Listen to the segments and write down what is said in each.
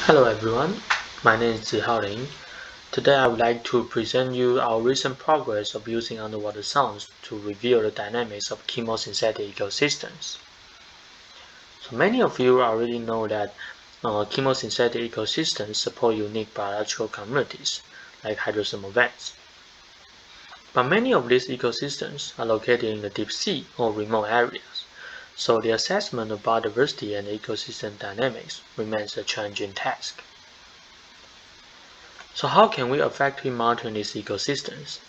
Hello everyone, my name is Zihaoling. Today I would like to present you our recent progress of using underwater sounds to reveal the dynamics of chemosynthetic ecosystems. So many of you already know that chemosynthetic ecosystems support unique biological communities like hydrothermal vents. But many of these ecosystems are located in the deep sea or remote areas, so the assessment of biodiversity and ecosystem dynamics remains a challenging task. So how can we effectively monitor these ecosystems?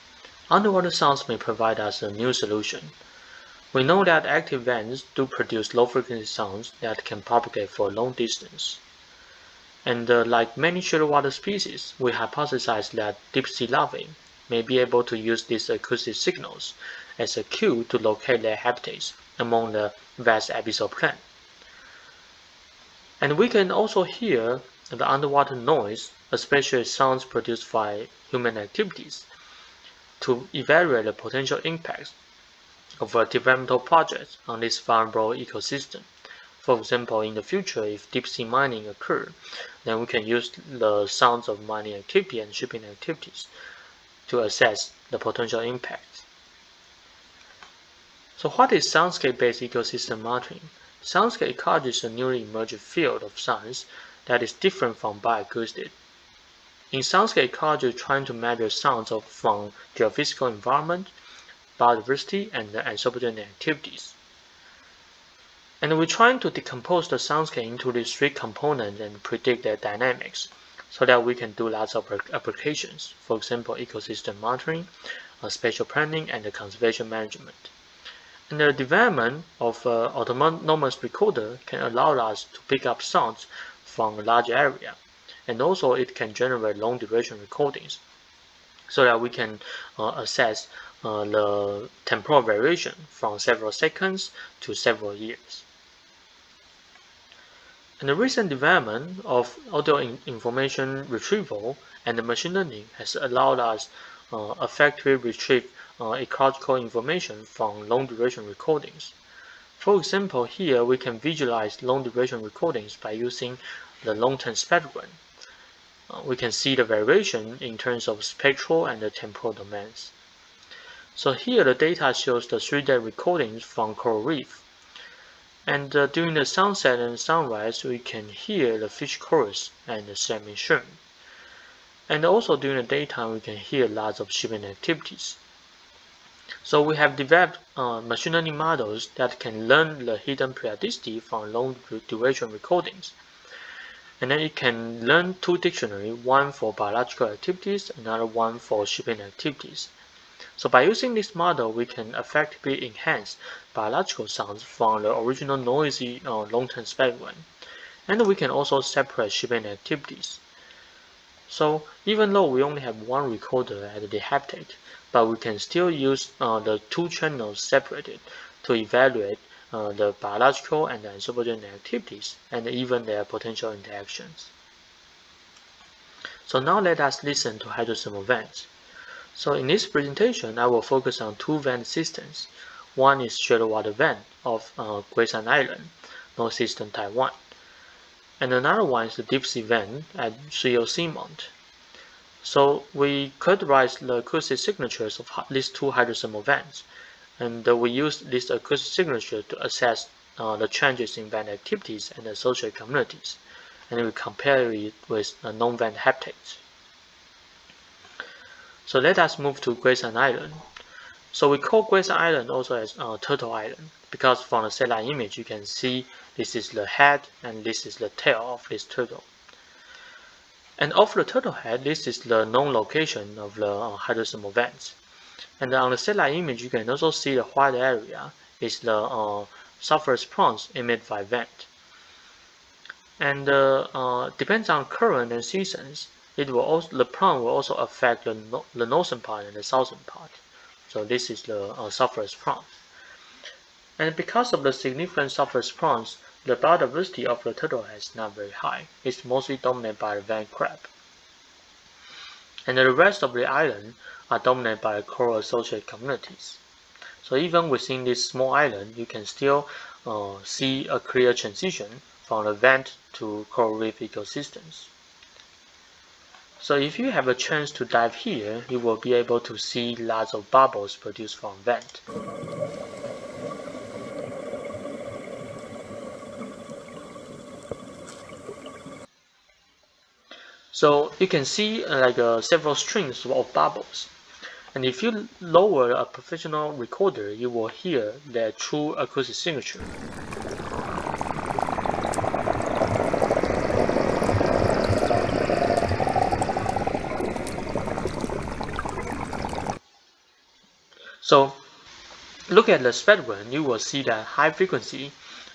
Underwater sounds may provide us a new solution. We know that active vents do produce low-frequency sounds that can propagate for a long distance. And like many shallow water species, we hypothesize that deep-sea larvae may be able to use these acoustic signals as a cue to locate their habitats among the vast abyssal plain. And we can also hear the underwater noise, especially sounds produced by human activities, to evaluate the potential impacts of a developmental project on this vulnerable ecosystem. For example, in the future, if deep-sea mining occurs, then we can use the sounds of mining activity and shipping activities to assess the potential impacts. So what is soundscape-based ecosystem monitoring? Soundscape ecology is a newly emerging field of science that is different from bioacoustics. In soundscape ecology, we're trying to measure sounds from geophysical environment, biodiversity, and anthropogenic activities. And we're trying to decompose the soundscape into these three components and predict their dynamics so that we can do lots of applications. For example, ecosystem monitoring, spatial planning, and conservation management. And the development of autonomous recorder can allow us to pick up sounds from a large area, and also it can generate long duration recordings so that we can assess the temporal variation from several seconds to several years. And the recent development of audio information retrieval and machine learning has allowed us effectively retrieve ecological information from long-duration recordings. For example, here we can visualize long-duration recordings by using the long-term spectrum. We can see the variation in terms of spectral and the temporal domains. So here the data shows the 3-day recordings from coral reef. And during the sunset and sunrise, we can hear the fish chorus and the salmon shrimp. And also during the daytime, we can hear lots of shipping activities. So we have developed machine learning models that can learn the hidden periodicity from long duration recordings. And then it can learn two dictionaries, one for biological activities, another one for shipping activities. So by using this model, we can effectively enhance biological sounds from the original noisy long-term spectrum. And we can also separate shipping activities. So even though we only have one recorder at the habitat, but we can still use the two channels separated to evaluate the biological and the anthropogenic activities and even their potential interactions. So now let us listen to hydrothermal vents. So in this presentation, I will focus on two vent systems. One is shallow water vent of Guishan Island, northeastern Taiwan. And another one is the deep sea vent at Suiyo Seamount. So we characterize the acoustic signatures of these two hydrothermal vents, and we use this acoustic signature to assess the changes in vent activities and associated communities, and we compare it with non-vent habitats. So let us move to Guishan Island. So we call Guishan Island also as Turtle Island, because from the satellite image you can see this is the head and this is the tail of this turtle. And off the turtle head, this is the known location of the hydrothermal vents. And on the satellite image, you can also see the white area is the sulfurous prawns emitted by vent. And depends on current and seasons, the prawn will also affect the northern part and the southern part. So this is the sulfurous prawns. And because of the significant sulfurous prawns, the biodiversity of the turtlehead is not very high. It's mostly dominated by the vent crab. And the rest of the island are dominated by coral-associated communities. So even within this small island, you can still see a clear transition from the vent to coral reef ecosystems. So if you have a chance to dive here, you will be able to see lots of bubbles produced from vent. So you can see several strings of bubbles. And if you lower a professional recorder, you will hear their true acoustic signature. So look at the spectrum, you will see that high frequency,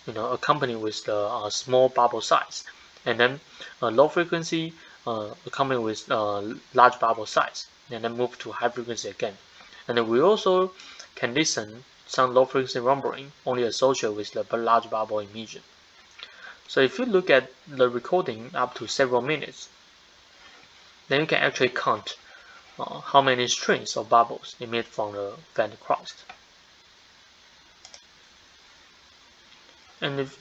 accompanied with the small bubble size, and then low frequency accompanied with large bubble size, and then move to high frequency again. And then we also can listen some low frequency rumbling only associated with the large bubble emission. So if you look at the recording up to several minutes, then you can actually count how many strings of bubbles emit from the vent crust. And if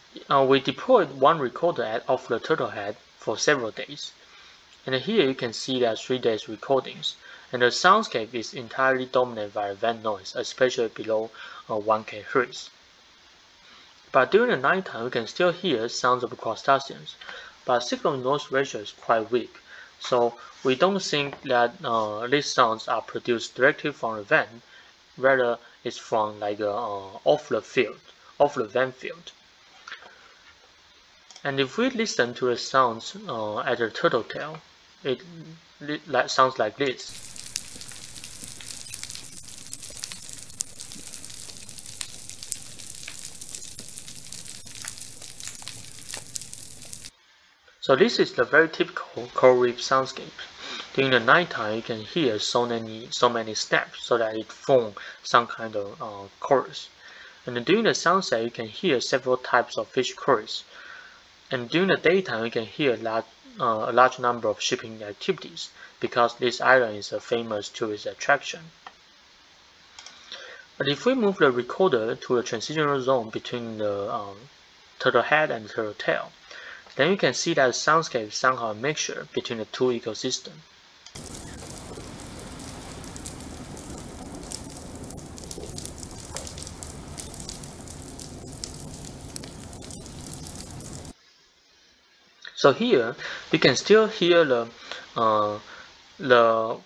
we deployed one recorder off the turtle head for several days, and here you can see that 3 days recordings, and the soundscape is entirely dominated by the vent noise, especially below 1K Hz. But during the nighttime, we can still hear sounds of crustaceans, but signal-to-noise ratio is quite weak, so we don't think that these sounds are produced directly from the vent, rather it's from off the vent field. And if we listen to the sounds at the turtle tail, it sounds like this. So this is the very typical coral reef soundscape. During the nighttime, you can hear so many snaps, so that it forms some kind of chorus. And during the sunset, you can hear several types of fish chorus. And during the daytime, you can hear a large number of shipping activities, because this island is a famous tourist attraction. But if we move the recorder to a transitional zone between the turtle head and the turtle tail, then you can see that the soundscape is somehow a mixture between the two ecosystems. So here you can still hear the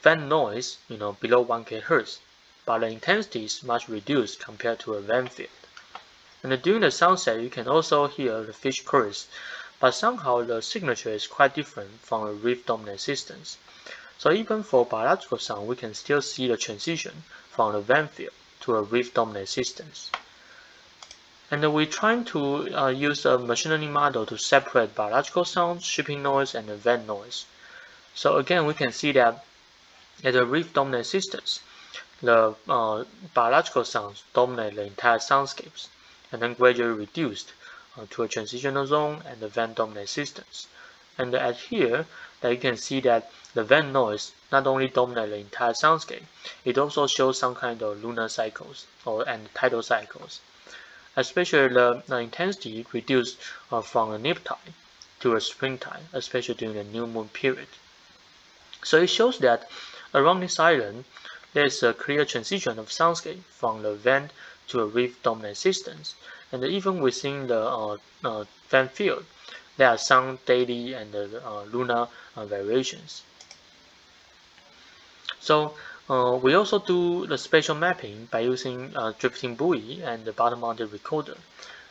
vent noise, below 1K Hz, but the intensity is much reduced compared to a vent field. And during the sunset, you can also hear the fish chorus, but somehow the signature is quite different from the reef-dominant systems. So even for biological sound, we can still see the transition from the vent field to a reef-dominant systems. And we're trying to use a machine learning model to separate biological sounds, shipping noise, and the vent noise. So again, we can see that at the reef-dominant systems, the biological sounds dominate the entire soundscapes, and then gradually reduced to a transitional zone and the vent-dominant systems. And at here, you can see that the vent noise not only dominates the entire soundscape, it also shows some kind of lunar cycles and tidal cycles. Especially the intensity reduced from the nip tide to a springtime, especially during the new moon period. So it shows that around this island, there is a clear transition of soundscape from the vent to a reef-dominant systems, and even within the vent field, there are some daily and lunar variations. So we also do the spatial mapping by using drifting buoy and the bottom-mounted recorder,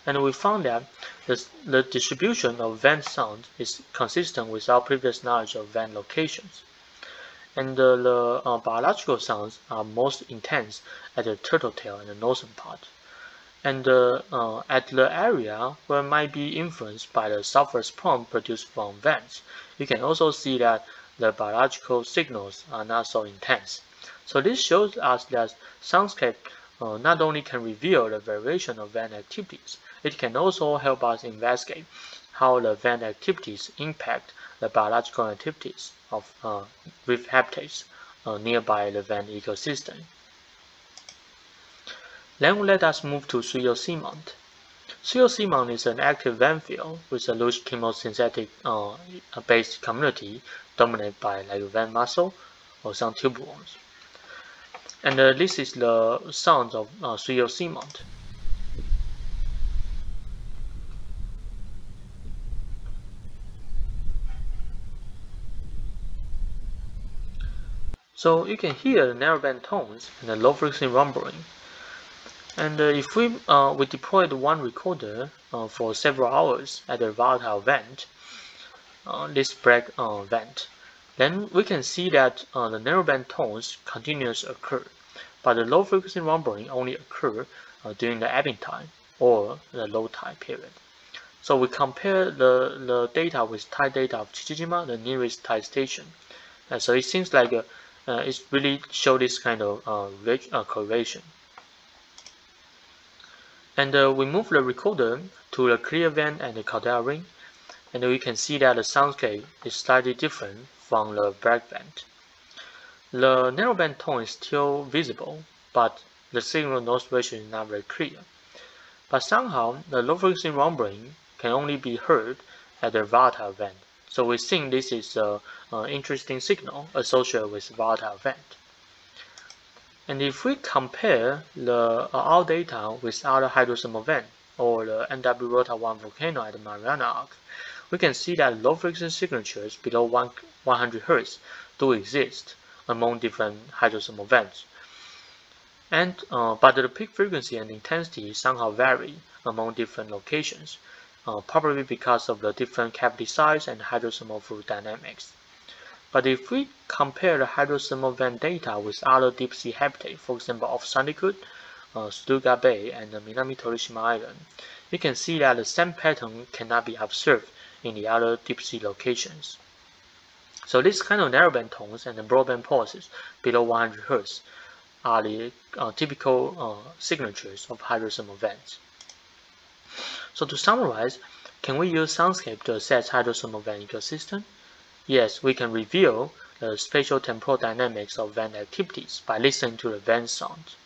and we found that the distribution of vent sound is consistent with our previous knowledge of vent locations. And the biological sounds are most intense at the turtle tail and the northern part. And at the area where it might be influenced by the sulfurous plumb produced from vents, you can also see that the biological signals are not so intense. So this shows us that soundscape not only can reveal the variation of vent activities, it can also help us investigate how the vent activities impact the biological activities of reef habitats nearby the vent ecosystem. Then let us move to Suiyo Seamount. Suiyo Seamount is an active vent field with a loose chemosynthetic based community dominated by like vent mussel or some tuberworms. And this is the sound of Suiyo Seamount. So you can hear the narrowband tones and the low frequency rumbling. And if we deployed one recorder for several hours at a volatile vent, this black vent, then we can see that the narrowband tones continuously occur, but the low frequency rumbling only occur during the ebbing time or the low tide period. So we compare the data with tide data of Chichijima, the nearest tide station. So it seems like it really shows this kind of correlation. And we move the recorder to the clear vent and the caldera ring, and we can see that the soundscape is slightly different from the black vent. The narrowband tone is still visible, but the signal noise ratio is not very clear. But somehow, the low frequency rumbling can only be heard at the volatile vent. So we think this is an interesting signal associated with volatile vent. And if we compare our data with other hydrothermal vent or the NW Rota 1 volcano at the Mariana Arc, we can see that low frequency signatures below 100 Hz do exist among different hydrothermal vents. And but the peak frequency and intensity somehow vary among different locations, probably because of the different cavity size and hydrothermal fluid dynamics. But if we compare the hydrothermal vent data with other deep sea habitat, for example off Sandyfoot, Stuttgart Bay, and the Minami Torishima Island, you can see that the same pattern cannot be observed in the other deep sea locations. So this kind of narrowband tones and the broadband pulses below 100 Hz are the typical signatures of hydrothermal vents. So to summarize, can we use Soundscape to assess hydrothermal vent ecosystem? Yes, we can reveal the spatial temporal dynamics of vent activities by listening to the vent sound.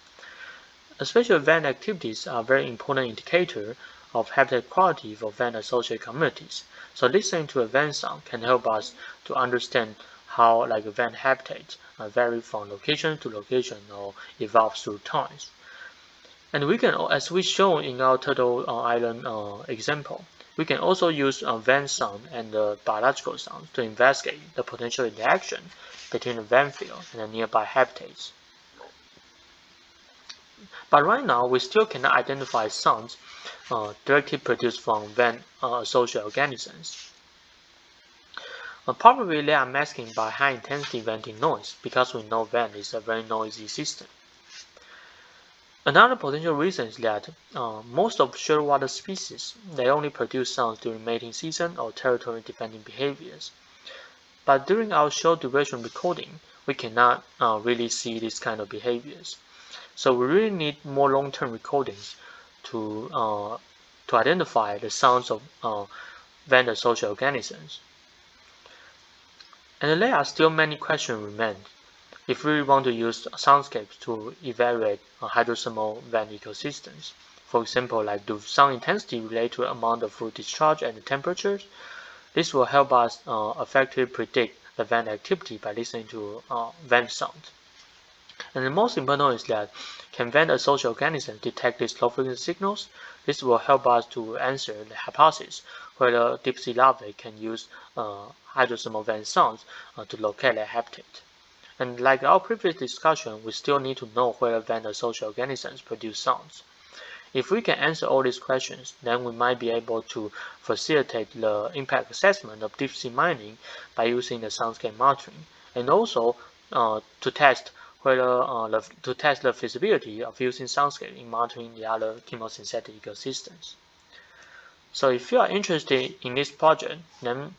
Especially vent activities are a very important indicator of habitat quality for vent-associated communities. So listening to a vent sound can help us to understand how like a vent habitat vary from location to location or evolve through times. And we can, as we shown in our Turtle Island example, we can also use vent sound and biological sound to investigate the potential interaction between the vent field and the nearby habitats. But right now, we still cannot identify sounds directly produced from vent-associated organisms. Probably they are masking by high-intensity venting noise because we know vent is a very noisy system. Another potential reason is that most of shearwater species, they only produce sounds during mating season or territory defending behaviors. But during our short duration recording, we cannot really see this kind of behaviors. So we really need more long-term recordings to identify the sounds of vent-associated organisms. And there are still many questions remain. If we want to use soundscapes to evaluate hydrothermal vent ecosystems, for example, like do sound intensity relate to the amount of fluid discharge and the temperatures, this will help us effectively predict the vent activity by listening to vent sound. And the most important is that can vent-associated organisms detect these low-frequency signals? This will help us to answer the hypothesis whether deep sea larvae can use hydrothermal vent sounds to locate their habitat. And like our previous discussion, we still need to know whether vent-associated organisms produce sounds. If we can answer all these questions, then we might be able to facilitate the impact assessment of deep sea mining by using the soundscape monitoring, and also to test the feasibility of using soundscape in monitoring the other chemosynthetic ecosystems. So if you are interested in this project, then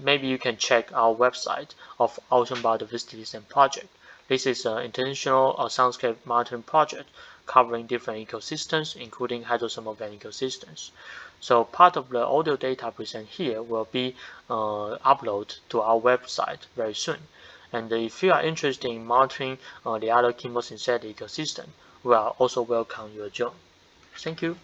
maybe you can check our website of Ocean Biodiversity Project. This is an international soundscape monitoring project covering different ecosystems, including hydrothermal vent ecosystems. So part of the audio data presented here will be uploaded to our website very soon. And if you are interested in monitoring the other chemosynthetic ecosystem, we are also welcome your join. Thank you.